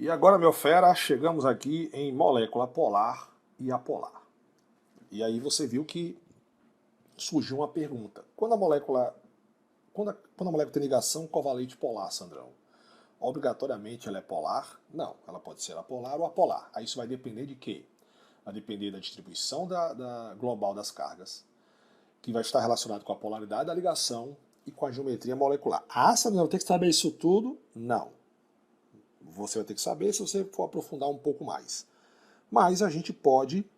E agora, meu fera, chegamos aqui em molécula polar e apolar. E aí você viu que surgiu uma pergunta. Quando a molécula tem ligação covalente polar, Sandrão, obrigatoriamente ela é polar? Não, ela pode ser apolar ou apolar. Aí isso vai depender de quê? Vai depender da distribuição da global das cargas, que vai estar relacionado com a polaridade da ligação e com a geometria molecular. Ah, Sandrão, tem que saber isso tudo? Não. Você vai ter que saber se você for aprofundar um pouco mais. Mas a gente pode,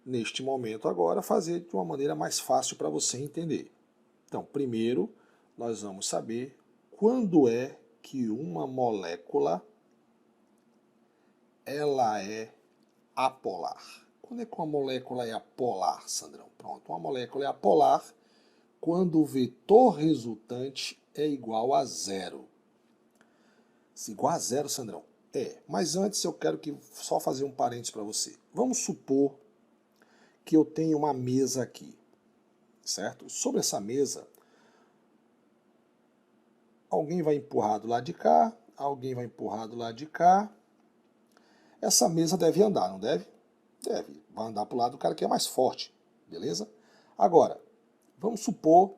neste momento agora, fazer de uma maneira mais fácil para você entender. Então, primeiro, nós vamos saber quando é que uma molécula ela é apolar. Quando é que uma molécula é apolar, Sandrão? Pronto, uma molécula é apolar quando o vetor resultante é igual a zero. Se igual a zero, Sandrão? É, mas antes eu quero só fazer um parênteses para você. Vamos supor que eu tenho uma mesa aqui, certo? Sobre essa mesa, alguém vai empurrar do lado de cá, alguém vai empurrar do lado de cá. Essa mesa deve andar, não deve? Deve. Vai andar para o lado do cara que é mais forte, beleza? Agora, vamos supor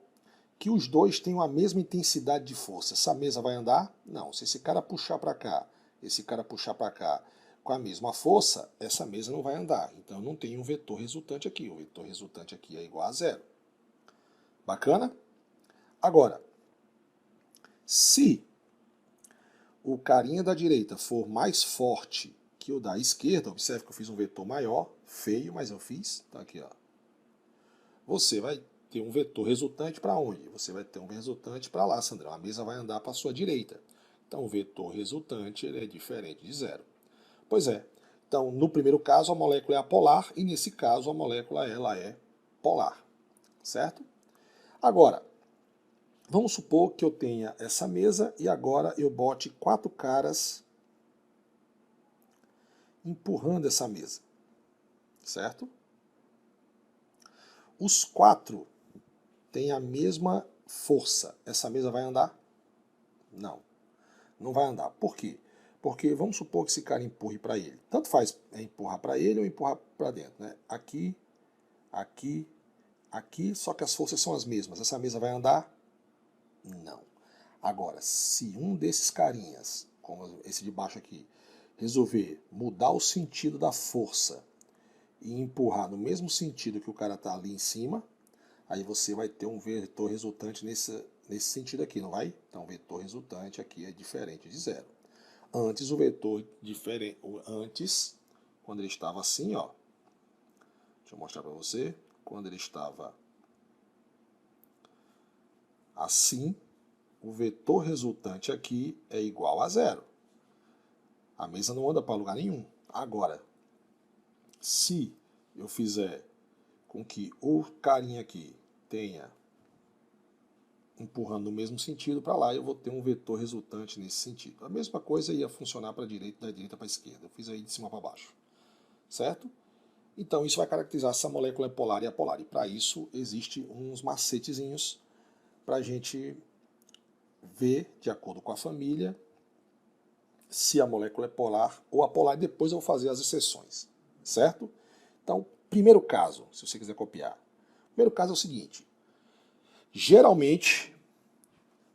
que os dois tenham a mesma intensidade de força. Essa mesa vai andar? Não. Se esse cara puxar para cá, esse cara puxar para cá com a mesma força, essa mesa não vai andar. Então não tem um vetor resultante aqui. O vetor resultante aqui é igual a zero. Bacana? Agora, se o carinha da direita for mais forte que o da esquerda, observe que eu fiz um vetor maior, feio, mas eu fiz, tá aqui, ó. Você vai ter um vetor resultante para onde? Você vai ter um resultante para lá, Sandrão. A mesa vai andar para a sua direita. Então o vetor resultante ele é diferente de zero. Pois é. Então, no primeiro caso, a molécula é apolar e nesse caso a molécula ela é polar. Certo? Agora, vamos supor que eu tenha essa mesa e agora eu bote 4 caras empurrando essa mesa. Certo? Os 4 têm a mesma força. Essa mesa vai andar? Não. Não vai andar. Por quê? Porque vamos supor que esse cara empurre para ele. Tanto faz empurrar para ele ou empurrar para dentro. Né? Aqui, aqui, aqui, só que as forças são as mesmas. Essa mesa vai andar? Não. Agora, se um desses carinhas, como esse de baixo aqui, resolver mudar o sentido da força e empurrar no mesmo sentido que o cara está ali em cima, aí você vai ter um vetor resultante nesse sentido aqui, não vai? Então o vetor resultante aqui é diferente de zero. Antes o vetor diferente, antes, quando ele estava assim, ó, deixa eu mostrar para você, quando ele estava assim, o vetor resultante aqui é igual a zero. A mesa não anda para lugar nenhum. Agora, se eu fizer com que o carinha aqui tenha empurrando no mesmo sentido para lá, eu vou ter um vetor resultante nesse sentido. A mesma coisa ia funcionar para a direita, da direita para a esquerda. Eu fiz aí de cima para baixo. Certo? Então isso vai caracterizar se a molécula é polar e apolar. E para isso existe uns macetezinhos para a gente ver, de acordo com a família, se a molécula é polar ou apolar. E depois eu vou fazer as exceções. Certo? Então, primeiro caso, se você quiser copiar. Primeiro caso é o seguinte. Geralmente,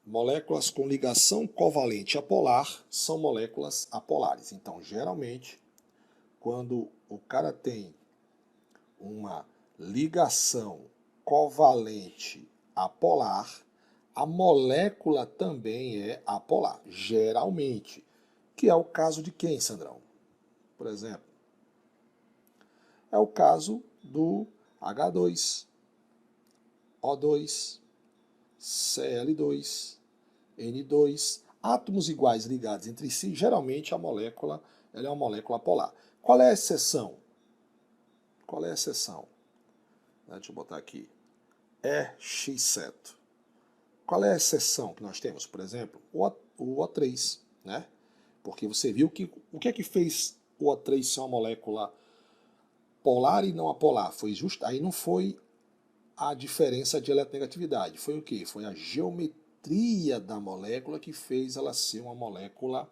moléculas com ligação covalente apolar são moléculas apolares. Então, geralmente, quando o cara tem uma ligação covalente apolar, a molécula também é apolar, geralmente. Que é o caso de quem, Sandrão? Por exemplo, é o caso do H2, O2, Cl2, N2, átomos iguais ligados entre si, geralmente a molécula ela é uma molécula polar. Qual é a exceção? Qual é a exceção? Deixa eu botar aqui. É X-seto. Qual é a exceção que nós temos? Por exemplo, o O3, né? Porque você viu que o que é que fez o O3 ser uma molécula polar e não apolar? Foi aí não foi a diferença de eletronegatividade. Foi o quê? Foi a geometria da molécula que fez ela ser uma molécula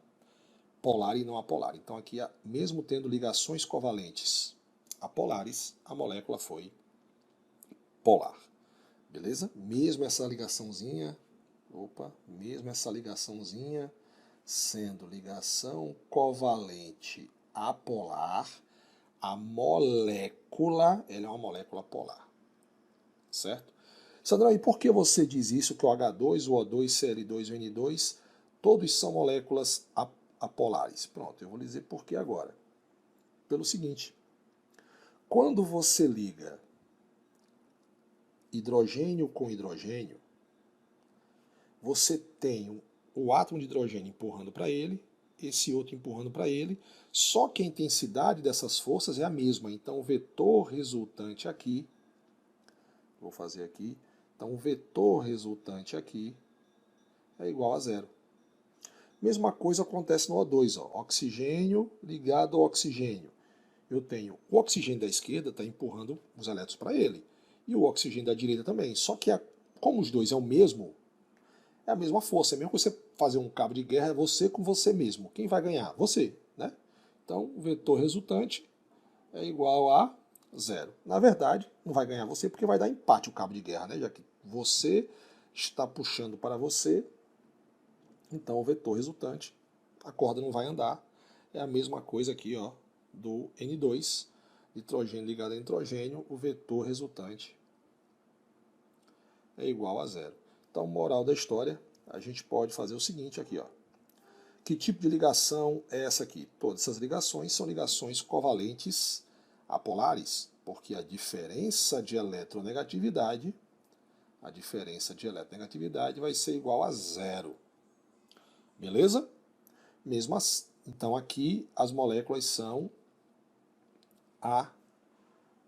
polar e não apolar. Então aqui, mesmo tendo ligações covalentes apolares, a molécula foi polar. Beleza? Mesmo essa ligaçãozinha, sendo ligação covalente apolar, a molécula, ela é uma molécula polar. Certo? Sandra, e por que você diz isso, que o H2, o O2, Cl2 e o N2, todos são moléculas apolares? Pronto, eu vou lhe dizer por que agora. Pelo seguinte, quando você liga hidrogênio com hidrogênio, você tem o átomo de hidrogênio empurrando para ele, esse outro empurrando para ele, só que a intensidade dessas forças é a mesma. Então o vetor resultante aqui, vou fazer aqui, então o vetor resultante aqui é igual a zero. Mesma coisa acontece no O2, ó, oxigênio ligado ao oxigênio. Eu tenho o oxigênio da esquerda está empurrando os elétrons para ele, e o oxigênio da direita também. Só que como os dois é o mesmo, é a mesma força. É mesmo que você fazer um cabo de guerra, é você com você mesmo. Quem vai ganhar? Você, né? Então, o vetor resultante é igual a zero. Na verdade, não vai ganhar você porque vai dar empate o cabo de guerra, né? Já que você está puxando para você, então o vetor resultante, a corda não vai andar. É a mesma coisa aqui, ó, do N2, nitrogênio ligado a nitrogênio, o vetor resultante é igual a zero. Então, moral da história, a gente pode fazer o seguinte aqui, ó. Que tipo de ligação é essa aqui? Todas essas ligações são ligações covalentes apolares, porque a diferença de eletronegatividade vai ser igual a zero. Beleza? Mesmo assim, então aqui as moléculas são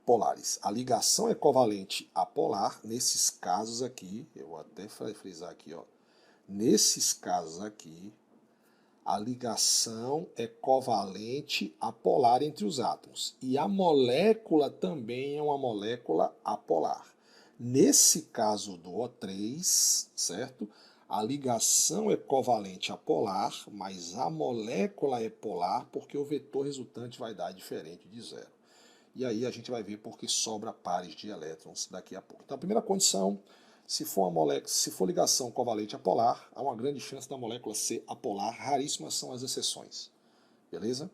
apolares. A ligação é covalente apolar, nesses casos aqui, eu vou até frisar aqui, ó. Nesses casos aqui, a ligação é covalente apolar entre os átomos. E a molécula também é uma molécula apolar. Nesse caso do O3, certo? A ligação é covalente apolar, mas a molécula é polar porque o vetor resultante vai dar diferente de zero. E aí a gente vai ver porque sobra pares de elétrons daqui a pouco. Então a primeira condição, se for ligação covalente apolar, há uma grande chance da molécula ser apolar, raríssimas são as exceções. Beleza?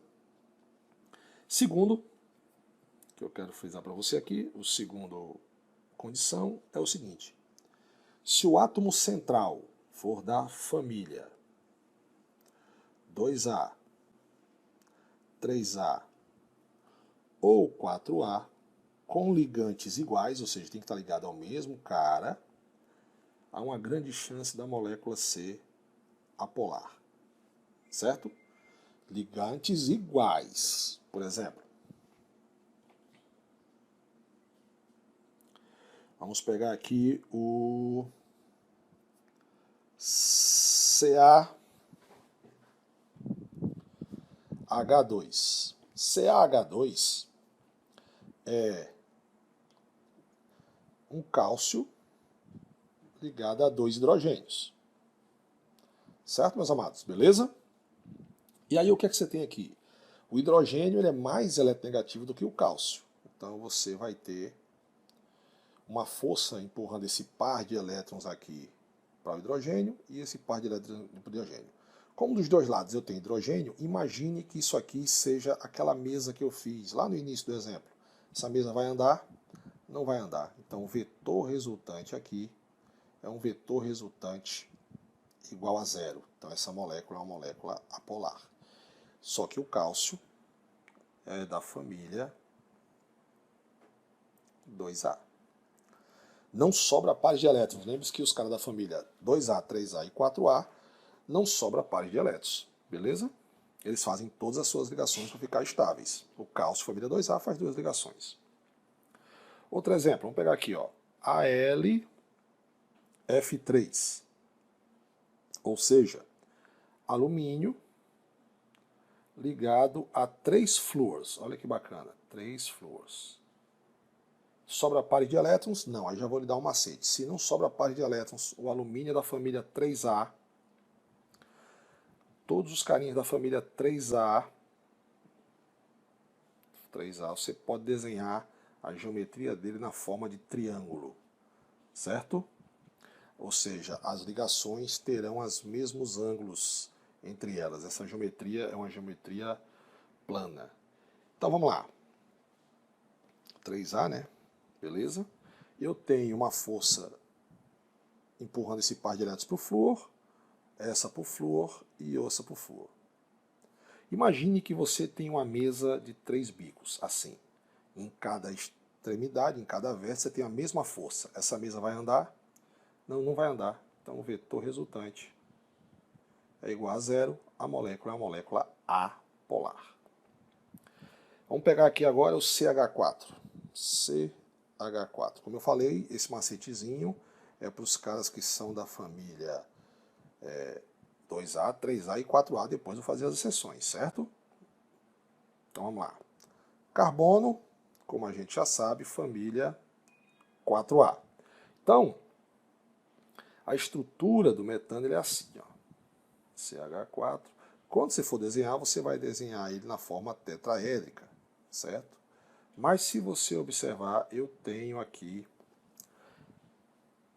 Segundo, que eu quero frisar para você aqui, o segundo condição é o seguinte: se o átomo central for da família 2A, 3A ou 4A, com ligantes iguais, ou seja, tem que estar ligado ao mesmo cara, há uma grande chance da molécula ser apolar. Certo? Ligantes iguais. Por exemplo, vamos pegar aqui o CaH2. CaH2 é um cálcio ligado a 2 hidrogênios. Certo, meus amados? Beleza? E aí o que é que você tem aqui? O hidrogênio ele é mais eletronegativo do que o cálcio. Então você vai ter uma força empurrando esse par de elétrons aqui para o hidrogênio e esse par de elétrons para o hidrogênio. Como dos dois lados eu tenho hidrogênio, imagine que isso aqui seja aquela mesa que eu fiz lá no início do exemplo. Essa mesa vai andar? Não vai andar. Então o vetor resultante aqui é um vetor resultante igual a zero. Então essa molécula é uma molécula apolar. Só que o cálcio é da família 2A. Não sobra pares de elétrons. Lembre-se que os caras da família 2A, 3A e 4A não sobra pares de elétrons. Beleza? Eles fazem todas as suas ligações para ficar estáveis. O cálcio, família 2A, faz 2 ligações. Outro exemplo, vamos pegar aqui, ó, AlF3. Ou seja, alumínio ligado a 3 flúors. Olha que bacana, 3 flúors. Sobra pares de elétrons? Não, aí já vou lhe dar um macete. Se não sobra pares de elétrons, o alumínio é da família 3A. todos os carinhas da família 3A, você pode desenhar a geometria dele na forma de triângulo, certo? Ou seja, as ligações terão os mesmos ângulos entre elas. Essa geometria é uma geometria plana. Então vamos lá. 3A, né? Beleza? Eu tenho uma força empurrando esse par de elétrons para o flúor, essa para o flúor e essa para o flúor. Imagine que você tem uma mesa de 3 bicos, assim. Em cada extremidade, em cada vértice, você tem a mesma força. Essa mesa vai andar? Não, não vai andar. Então o vetor resultante é igual a zero, a molécula é uma molécula apolar. Vamos pegar aqui agora o CH4. CH4. Como eu falei, esse macetezinho é para os caras que são da família 2A, 3A e 4A. Depois eu vou fazer as exceções, certo? Então vamos lá. Carbono, como a gente já sabe, família 4A. Então, a estrutura do metano ele é assim, ó. CH4. Quando você for desenhar, você vai desenhar ele na forma tetraédrica, certo? Mas se você observar, eu tenho aqui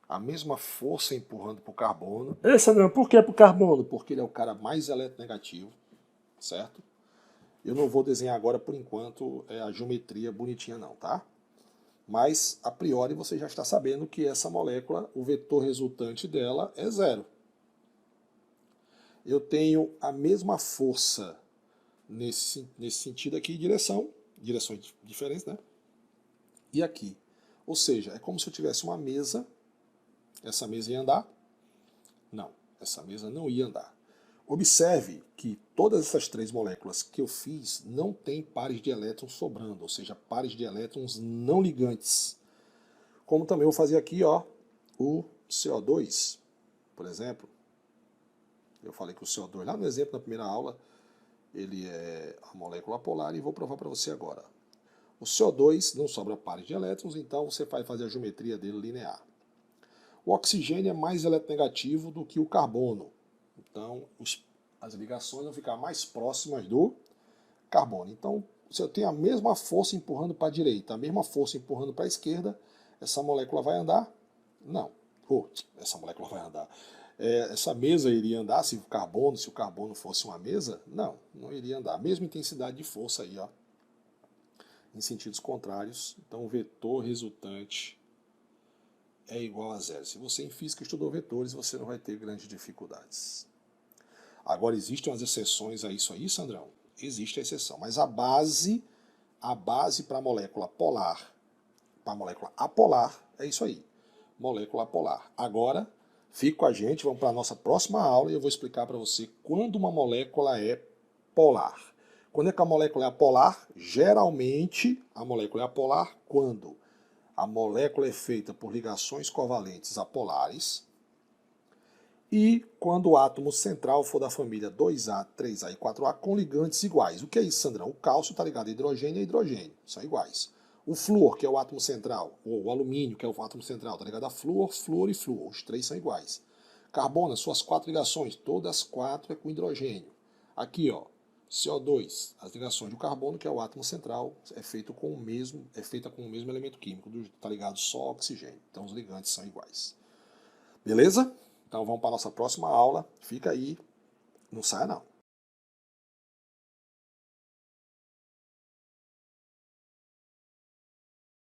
a mesma força empurrando para o carbono. Essa não, por que para o carbono? Porque ele é o cara mais eletronegativo, certo? Eu não vou desenhar agora, por enquanto, a geometria bonitinha não, tá? Mas, a priori, você já está sabendo que essa molécula, o vetor resultante dela é zero. Eu tenho a mesma força nesse sentido aqui, direções diferentes, né? E aqui. Ou seja, é como se eu tivesse uma mesa. Essa mesa ia andar? Não, essa mesa não ia andar. Observe que todas essas 3 moléculas que eu fiz não tem pares de elétrons sobrando, ou seja, pares de elétrons não ligantes. Como também eu vou fazer aqui, ó, o CO2, por exemplo. Eu falei que o CO2, lá no exemplo da primeira aula, ele é a molécula polar e vou provar para você agora. O CO2 não sobra pares de elétrons, então você vai fazer a geometria dele linear. O oxigênio é mais eletronegativo do que o carbono. Então, as ligações vão ficar mais próximas do carbono. Então, se eu tenho a mesma força empurrando para a direita, a mesma força empurrando para a esquerda, essa molécula vai andar? Não. Essa molécula vai andar. Essa mesa iria andar se o carbono fosse uma mesa? Não, não iria andar. A mesma intensidade de força aí, ó, em sentidos contrários. Então, o vetor resultante é igual a zero. Se você em física estudou vetores, você não vai ter grandes dificuldades. Agora, existem as exceções a isso aí, Sandrão? Existe a exceção, mas a base para a molécula polar, para a molécula apolar, é isso aí, molécula apolar. Agora, fique com a gente, vamos para a nossa próxima aula e eu vou explicar para você quando uma molécula é polar. Quando é que a molécula é apolar? Geralmente, a molécula é apolar quando a molécula é feita por ligações covalentes apolares e quando o átomo central for da família 2A, 3A e 4A com ligantes iguais. O que é isso, Sandrão? O cálcio está ligado a hidrogênio e hidrogênio, são iguais. O flúor, que é o átomo central, ou o alumínio, que é o átomo central, está ligado a flúor, flúor e flúor, os 3 são iguais. Carbono, suas 4 ligações, todas 4 é com hidrogênio. Aqui, ó, CO2, as ligações do carbono, que é o átomo central, é feita com o mesmo elemento químico, está ligado só ao oxigênio. Então os ligantes são iguais. Beleza? Então vamos para a nossa próxima aula. Fica aí, não saia não.